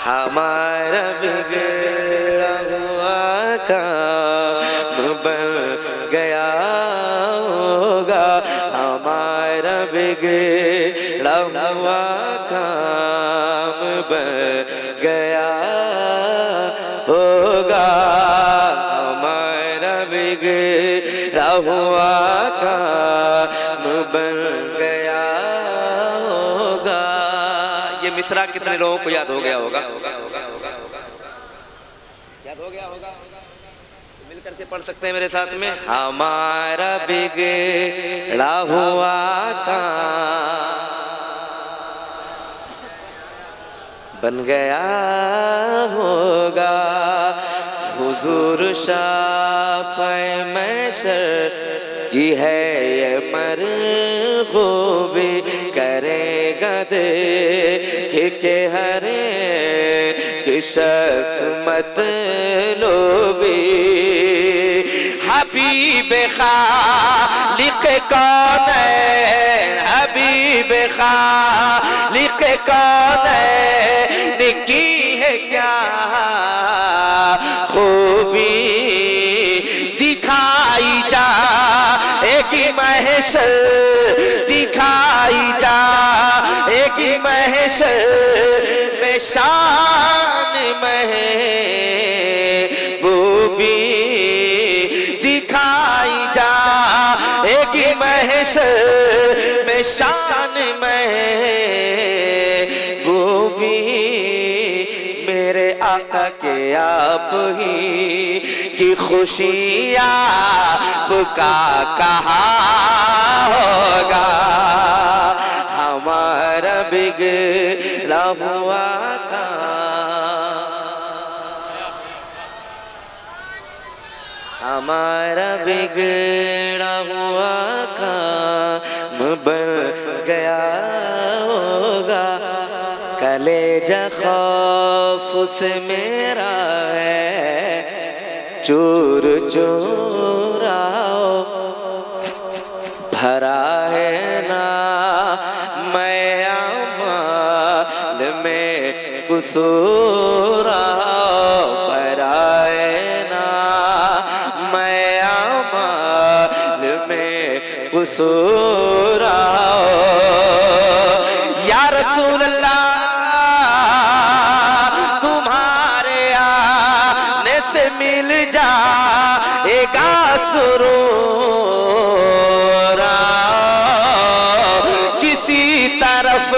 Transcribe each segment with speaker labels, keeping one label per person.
Speaker 1: ہمارا بگڑا ہوا کام بن گیا ہوگا، ہمارا بگڑا ہوا کام بن گیا ہوگا، ہمارا بگڑا ہوا کام بن گیا ہوگا۔ یہ مصرع کتنے لوگوں کو یاد ہو گیا ہوگا؟ یاد ہو گیا ہوگا؟ مل کر کے پڑھ سکتے ہیں میرے ساتھ میں؟ ہمارا بگڑا ہوا کام بن گیا ہوگا، حضور شافع محشر کی ہے یہ مرغوبی، کرے گا دیکھ کے ہر ایک شخص مطلوبی، حبیب خالق کونین، حبیب خالق کونین کی ہے کیا خوبی، دکھائی جائے گی محشر، دکھائی جائے گی محشر میں شان محبوبی، دکھائی جائے گی محشر میں شان محبوبی، میرے آقا کے آپ ہی کی خوشی آپ کا کہاں ہوگا، ہمارا بگڑا ہوا کام، ہمارا بگڑا ہوا کام بن گیا ہوگا، کلیجہ خوف سے میرا ہے چور چوراؤ، بھرا ہے نا میں اعمال میں قصور، بھرا ہے نا میں اعمال میں قصور، یا رسول اللہ مل جائے گا سرور، کسی طرف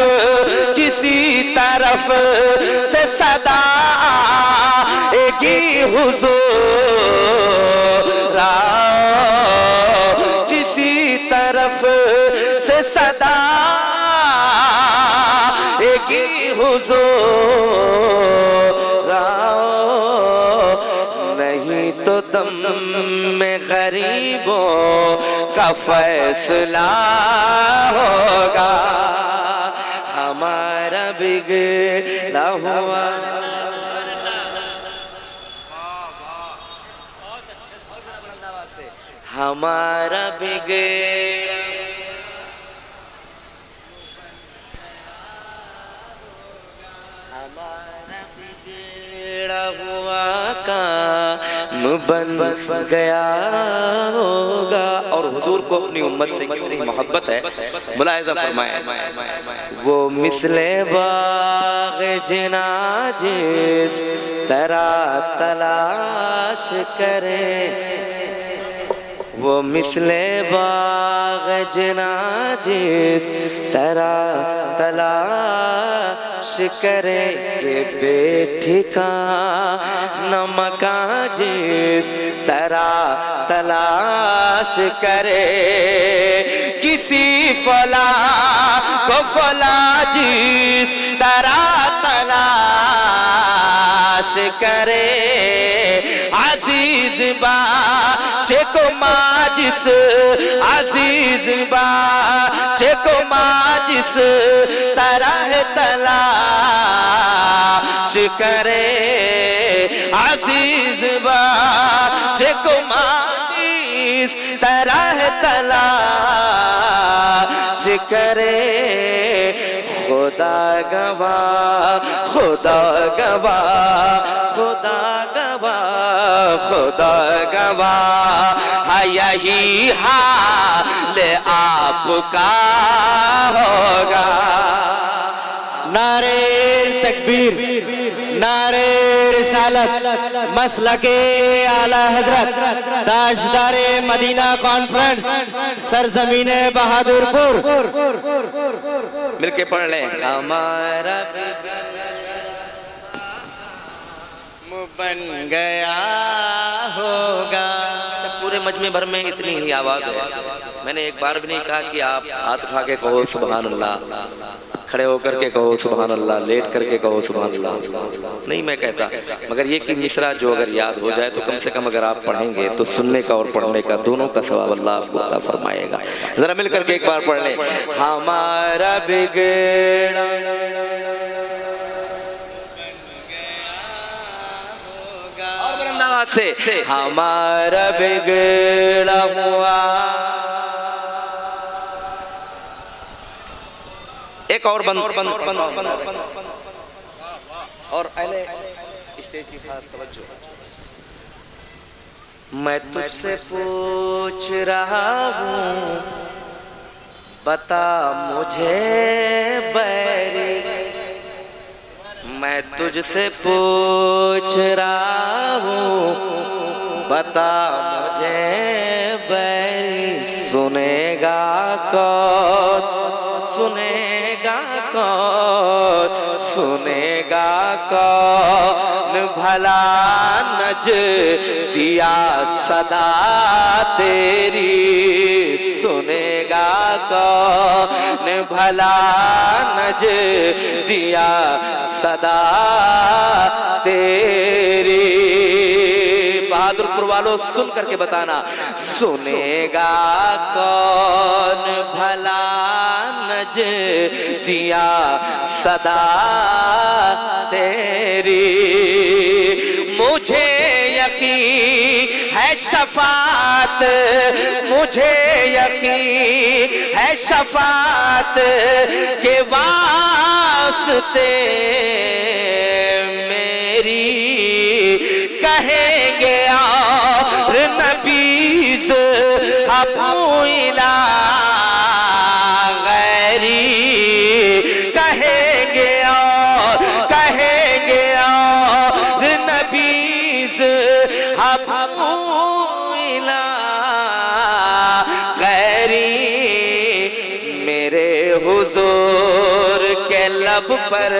Speaker 1: سے صدا آئے گی حضور، کسی طرف سے صدا آئے گی حضور، نہیں تو دم میں غریبوں کا فیصلہ ہوگا، ہمارا بگڑا ہوا، ہمارا بگڑا ہوا کام بن گیا ہوگا، اور حضور کو اپنی امت سے کتنی محبت ہے، ملاحظہ فرمائیں، وہ مثل باغ جنا جس طرح تلاش کرے، وہ مثل باغ جنا جس طرح تلاش کرے، کہ بے ٹھکانہ مکان جس طرح تلاش کرے، کسی فلاں کو فلاں جس طرح تلاش کرے، عزیز بچے کو ماں جس، عزیز بچے کو ماں جس طرح تلاش کرے، عزیز بچے کو ماں جس طرح تلاش کرے خدا گواہ خدا گواہ خدا گواہ خدا گواہ ہے یہی حال آپ کا ہوگا
Speaker 2: نعرہ تکبیر نعرہ رسالت مسلک اعلی حضرت تاجدار مدینہ کانفرنس سرزمین بہادر پور
Speaker 1: مل کے پڑھ لیں ہمارا
Speaker 2: بن گیا ہوگا
Speaker 1: پورے مجمع بھر میں اتنی ہی آواز ہے میں نے ایک بار بھی نہیں کہا کہ آپ ہاتھ اٹھا کے کہو سبحان اللہ کھڑے ہو کر کے کہو سبحان اللہ لیٹ کر کے کہو سبحان اللہ نہیں میں کہتا مگر یہ کہ مصرع جو اگر یاد ہو جائے تو کم سے کم اگر آپ پڑھیں گے تو سننے کا اور پڑھنے کا دونوں کا ثواب اللہ آپ کو عطا فرمائے گا ذرا مل کر کے ایک بار پڑھ لیں ہمارا بگڑا اور بلند آواز سے ہمارا بگڑا ہوا ایک اور بند اور اہل اسٹیج کی خاص توجہ میں تجھ سے پوچھ رہا ہوں بتا مجھے بیری میں تجھ سے پوچھ رہا ہوں بتا مجھے بیری سنے گا کون سنے گا کون سنے گا کون بھلا نج دیا صدا تیری سنے گا کون بھلا نج دیا صدا تیری بہادر پور والوں سن کر کے بتانا سنے گا کون بھلا نج دیا صدا تیری مجھے یقین ہے شفاعت مجھے یقین ہے شفاعت کے واسطے میری کہیں گے اور نبیز ابو الہ حضور کے لب پر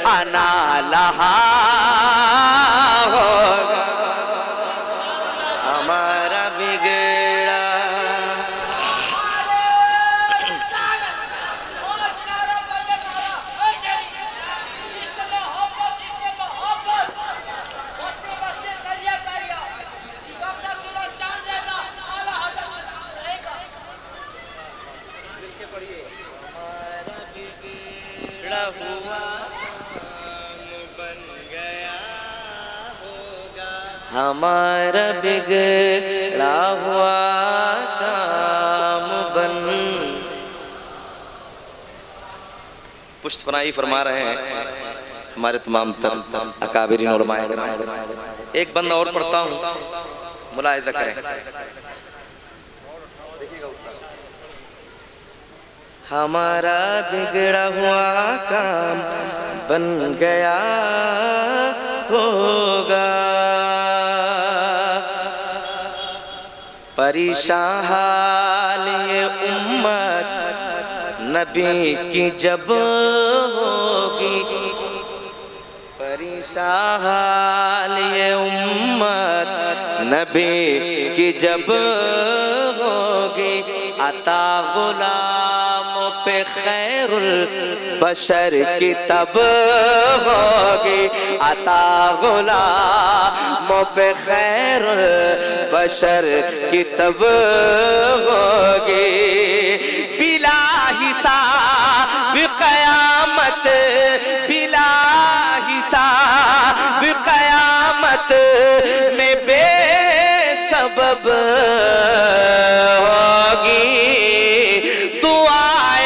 Speaker 1: انا لہا ہوگا ہمارا بگڑا ہمارا بگڑا ہوا کام بن پشت پناہی فرما رہے ہیں ہمارے تمام تر اکابرین علماء ایک بند اور پڑھتا ہوں ملاحظہ کریں ہمارا بگڑا ہوا کام بن گیا ہوگا پریشان حال یہ امت نبی کی جب ہوگی پریشان حال یہ امت نبی کی جب ہوگی عطا غلاموں پہ خیر البشر کی تب ہوگی عطا غلاموں پہ خیر البشر کی تب ہوگی بلا حساب قیامت بلا حساب قیامت میں بے سبب ہوگی دعائے